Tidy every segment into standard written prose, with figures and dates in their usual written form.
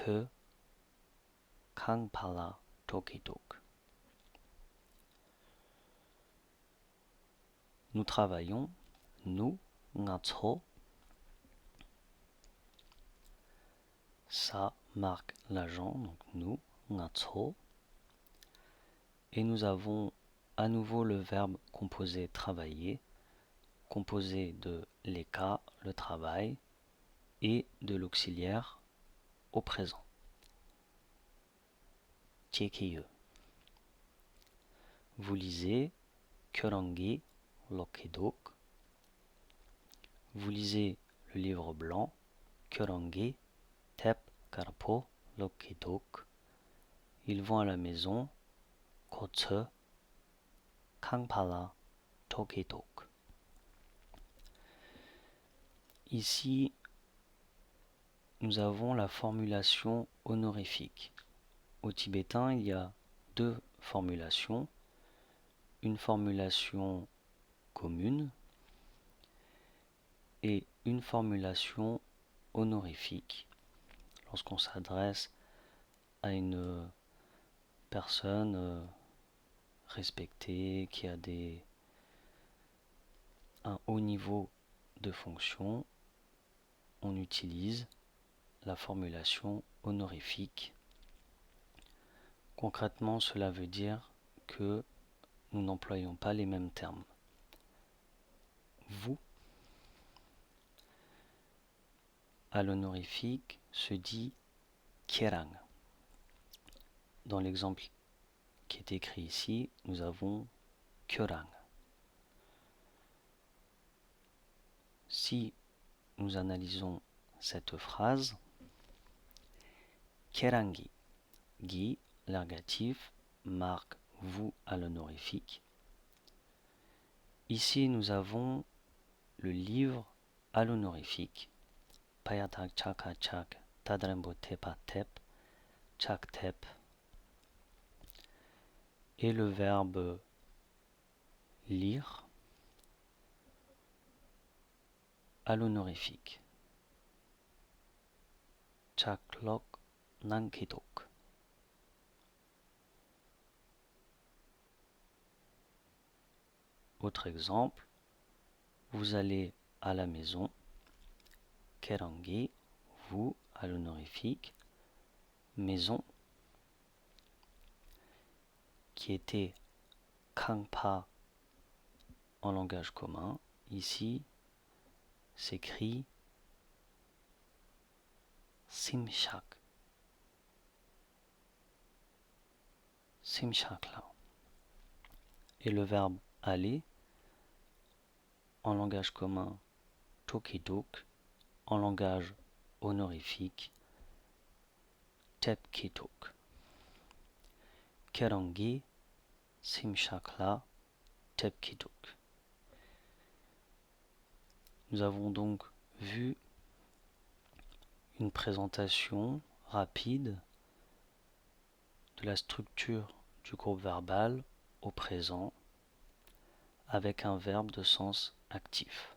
que Kangpala Tokitok. Nous travaillons, nous, ngatso. Ça marque l'agent, donc nous, ngatso. Et nous avons à nouveau le verbe composé travailler, composé de l'eka, le travail, et de l'auxiliaire au présent. Tiekiyu. Vous lisez Kyorangi Lokidok. Vous lisez le livre blanc Kyorangi Tep Karpo Lokidok. Ils vont à la maison Kotse Kangpala Tokitok. Ici, nous avons la formulation honorifique. Au tibétain, il y a deux formulations. Une formulation commune et une formulation honorifique. Lorsqu'on s'adresse à une personne respectée, qui a un haut niveau de fonction, on utilise la formulation honorifique. Concrètement, cela veut dire que nous n'employons pas les mêmes termes. Vous, à l'honorifique, se dit kierang. Dans l'exemple qui est écrit ici, nous avons kyorang. Si nous analysons cette phrase, kierangi, gi, l'ergatif, marque vous à l'honorifique. Ici, nous avons le livre à l'honorifique. Payatak chaka chak, tadrembo tepa tep, chak tep. Et le verbe lire à l'honorifique. Chaklok nankitok. Autre exemple, vous allez à la maison, kerangi, vous à l'honorifique, maison, qui était kangpa en langage commun, ici s'écrit simshak. Simshak là. Et le verbe aller en langage commun tokidok, en langage honorifique tepkitok. Kerangi simshakla tepkitok. Nous avons donc vu une présentation rapide de la structure du groupe verbal au présent avec un verbe de sens actif.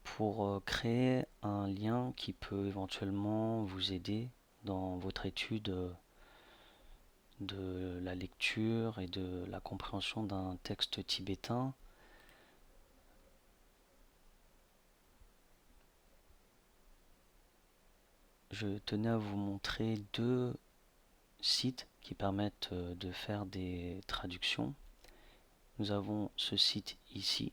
Pour créer un lien qui peut éventuellement vous aider dans votre étude de la lecture et de la compréhension d'un texte tibétain, je tenais à vous montrer deux sites qui permettent de faire des traductions. Nous avons ce site ici,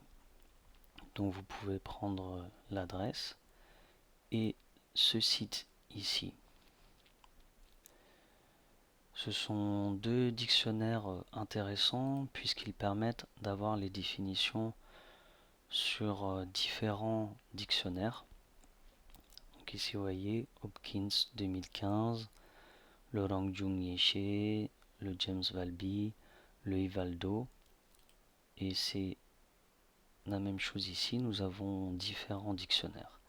dont vous pouvez prendre l'adresse, et ce site ici. Ce sont deux dictionnaires intéressants puisqu'ils permettent d'avoir les définitions sur différents dictionnaires. Donc ici vous voyez Hopkins 2015, le Rangjung Yeshe, le James Valby, le Ivaldo, et c'est la même chose ici, nous avons différents dictionnaires.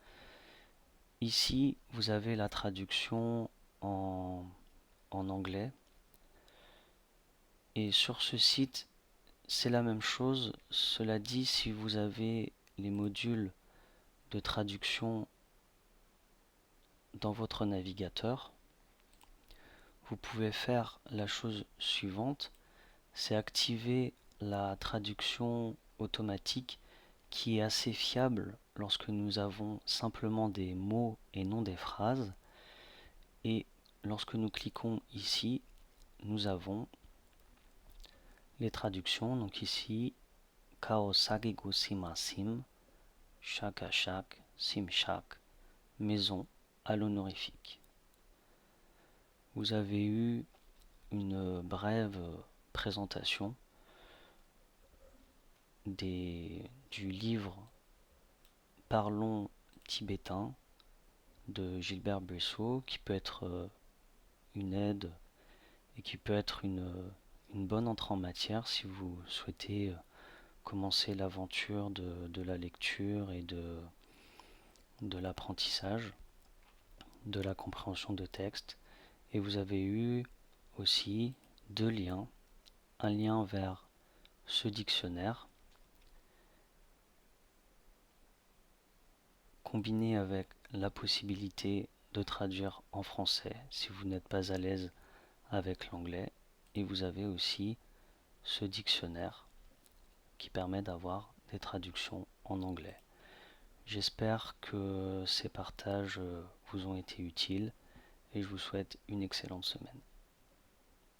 Ici vous avez la traduction en anglais, et sur ce site c'est la même chose. Cela dit, si vous avez les modules de traduction dans votre navigateur, vous pouvez faire la chose suivante, c'est activer la traduction automatique qui est assez fiable lorsque nous avons simplement des mots et non des phrases. Et lorsque nous cliquons ici, nous avons les traductions. Donc ici, Kao Sagigo Simasim, chaque à chaque, sim chaque, maison à l'honorifique. Vous avez eu une brève présentation du livre Parlons tibétain de Gilbert Brissot, qui peut être une aide et qui peut être une bonne entrée en matière si vous souhaitez commencer l'aventure de la lecture et de l'apprentissage, de la compréhension de texte. Et vous avez eu aussi deux liens, un lien vers ce dictionnaire combiné avec la possibilité de traduire en français si vous n'êtes pas à l'aise avec l'anglais, et vous avez aussi ce dictionnaire qui permet d'avoir des traductions en anglais. J'espère que ces partages vous ont été utiles et je vous souhaite une excellente semaine.